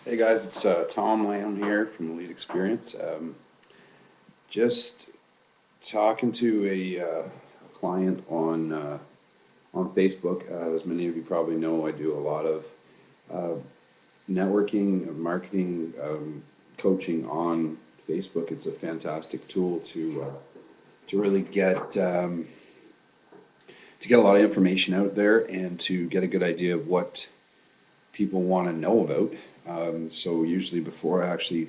Hey guys, it's Tom Lamb here from Elite Experience. Just talking to a client on Facebook. As many of you probably know, I do a lot of uh, networking, marketing, coaching on Facebook. It's a fantastic tool to really get a lot of information out there and to get a good idea of what people want to know about. So usually before I actually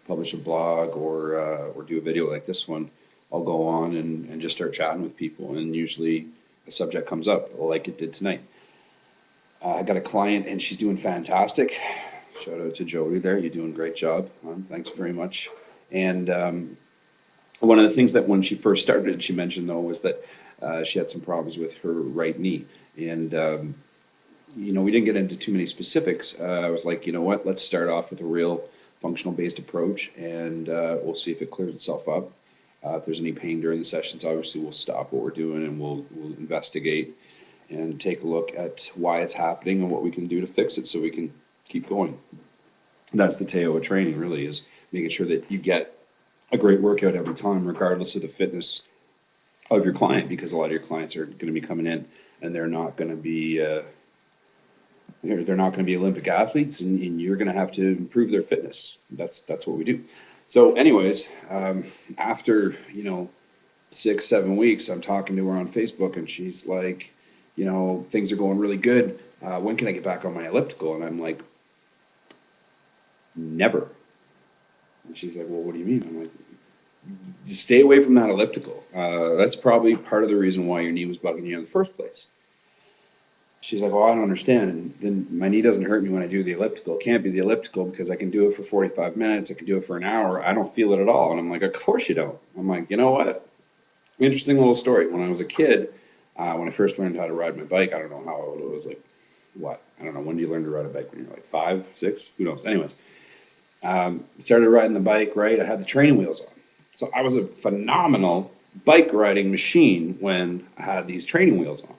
publish a blog or do a video like this one, I'll go on and just start chatting with people, and usually a subject comes up like it did tonight. I got a client and she's doing fantastic. Shout out to Jody there. You're doing a great job. Thanks very much. And one of the things that when she first started, she mentioned though, was that she had some problems with her right knee. And we didn't get into too many specifics. I was like, you know what, let's start off with a real functional based approach, and we'll see if it clears itself up. If there's any pain during the sessions, obviously we'll stop what we're doing and we'll investigate and take a look at why it's happening and what we can do to fix it so we can keep going. That's the Teo of training, really, is making sure that you get a great workout every time, regardless of the fitness of your client, because a lot of your clients are going to be coming in and they're not going to be they're not going to be Olympic athletes, and you're going to have to improve their fitness. That's what we do. So, anyways, after 6-7 weeks, I'm talking to her on Facebook, and she's like, things are going really good. When can I get back on my elliptical? And I'm like, never. And she's like, well, what do you mean? I'm like, just stay away from that elliptical. That's probably part of the reason why your knee was bugging you in the first place. She's like, well, I don't understand. And then my knee doesn't hurt me when I do the elliptical. It can't be the elliptical because I can do it for 45 minutes. I can do it for an hour. I don't feel it at all. And I'm like, of course you don't. I'm like, you know what? Interesting little story. When I was a kid, when I first learned how to ride my bike, I don't know how old it was, like, what? I don't know. When did you learn to ride a bike? When you're like 5, 6? Who knows? Anyways, started riding the bike, right? I had the training wheels on. So I was a phenomenal bike riding machine when I had these training wheels on.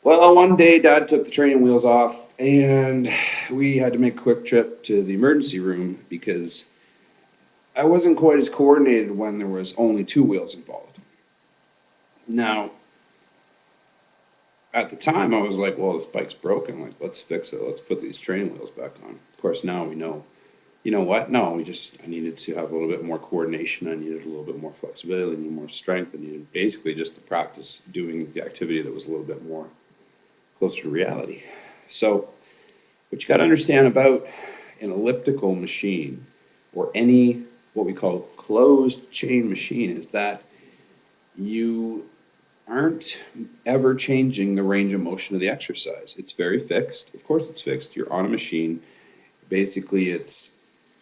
Well, one day Dad took the training wheels off, and we had to make a quick trip to the emergency room because I wasn't quite as coordinated when there was only 2 wheels involved. Now, at the time, I was like, well, this bike's broken. Like, let's fix it. Let's put these training wheels back on. Of course, now we know. You know what? No, I needed to have a little bit more coordination. I needed a little bit more flexibility, I needed more strength. I needed basically just to practice doing the activity that was a little bit more closer to reality. So, what you got to understand about an elliptical machine or any what we call closed chain machine is that you aren't ever changing the range of motion of the exercise. It's very fixed. Of course, it's fixed. You're on a machine. Basically, it's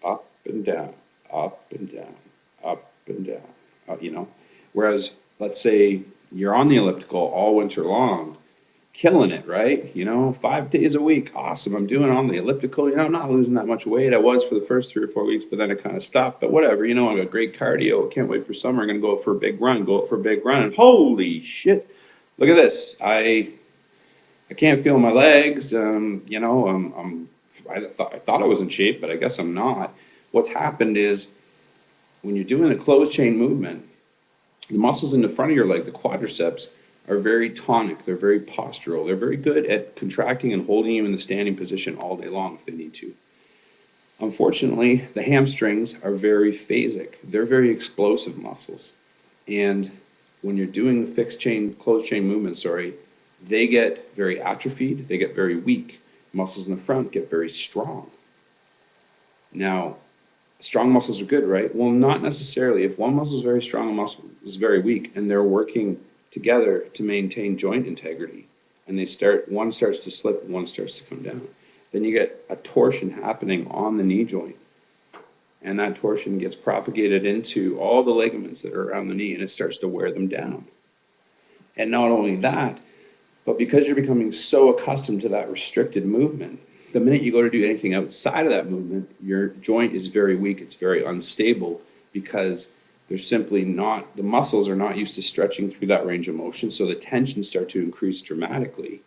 up and down, up and down, up and down, Whereas, let's say you're on the elliptical all winter long, killing it, right? 5 days a week. Awesome. I'm doing it on the elliptical. I'm not losing that much weight. I was for the first 3 or 4 weeks, but then I kind of stopped. But whatever, I got great cardio. Can't wait for summer. I'm going to go out for a big run, And holy shit, look at this. I can't feel my legs. I thought I was in shape, but I guess I'm not. What's happened is when you're doing a closed chain movement, the muscles in the front of your leg, the quadriceps, are very tonic. They're very postural. They're very good at contracting and holding you in the standing position all day long if they need to. Unfortunately, the hamstrings are very phasic. They're very explosive muscles. And when you're doing the closed chain movement, they get very atrophied. They get very weak. Muscles in the front get very strong. Now, strong muscles are good, right? Well, not necessarily. If one muscle is very strong, one muscle is very weak, and they're working together to maintain joint integrity, and one starts to slip and one starts to come down, then you get a torsion happening on the knee joint, and that torsion gets propagated into all the ligaments that are around the knee, and it starts to wear them down. And not only that, but because you're becoming so accustomed to that restricted movement, the minute you go to do anything outside of that movement, your joint is very weak, it's very unstable, because the muscles are not used to stretching through that range of motion, so the tensions start to increase dramatically.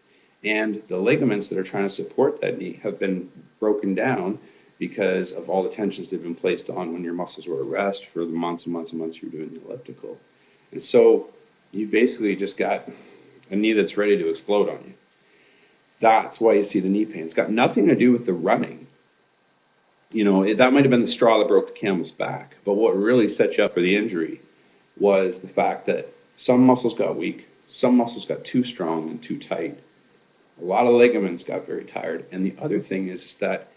And the ligaments that are trying to support that knee have been broken down because of all the tensions they've been placed on when your muscles were at rest for the months and months and months you were doing the elliptical. And so you basically just got a knee that's ready to explode on you. That's why you see the knee pain. It's got nothing to do with the running. That might have been the straw that broke the camel's back. But what really set you up for the injury was the fact that some muscles got weak, some muscles got too strong and too tight. A lot of ligaments got very tired. And the other thing is that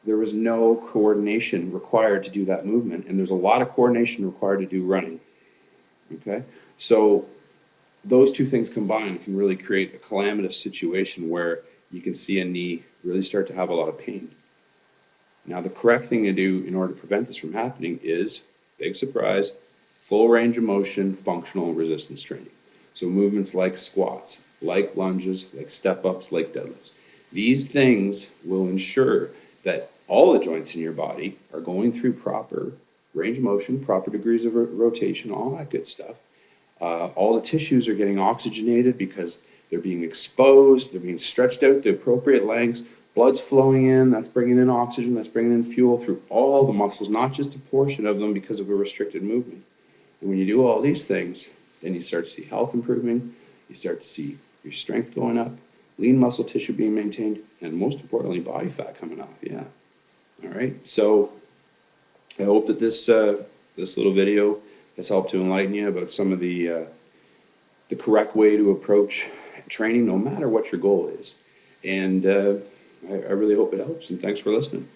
there was no coordination required to do that movement. And there's a lot of coordination required to do running. Okay? So those two things combined can really create a calamitous situation where you can see a knee really start to have a lot of pain. Now, the correct thing to do in order to prevent this from happening is, big surprise, full range of motion, functional resistance training. So movements like squats, like lunges, like step-ups, like deadlifts. These things will ensure that all the joints in your body are going through proper range of motion, proper degrees of rotation, all that good stuff. All the tissues are getting oxygenated because they're being exposed, they're being stretched out to appropriate lengths, blood's flowing in, that's bringing in oxygen, that's bringing in fuel through all the muscles, not just a portion of them because of a restricted movement. And when you do all these things, then you start to see health improving, you start to see your strength going up, lean muscle tissue being maintained, and most importantly, body fat coming off. Yeah. All right. So I hope that this little video has helped to enlighten you about some of the correct way to approach training, no matter what your goal is. And I really hope it helps. And thanks for listening.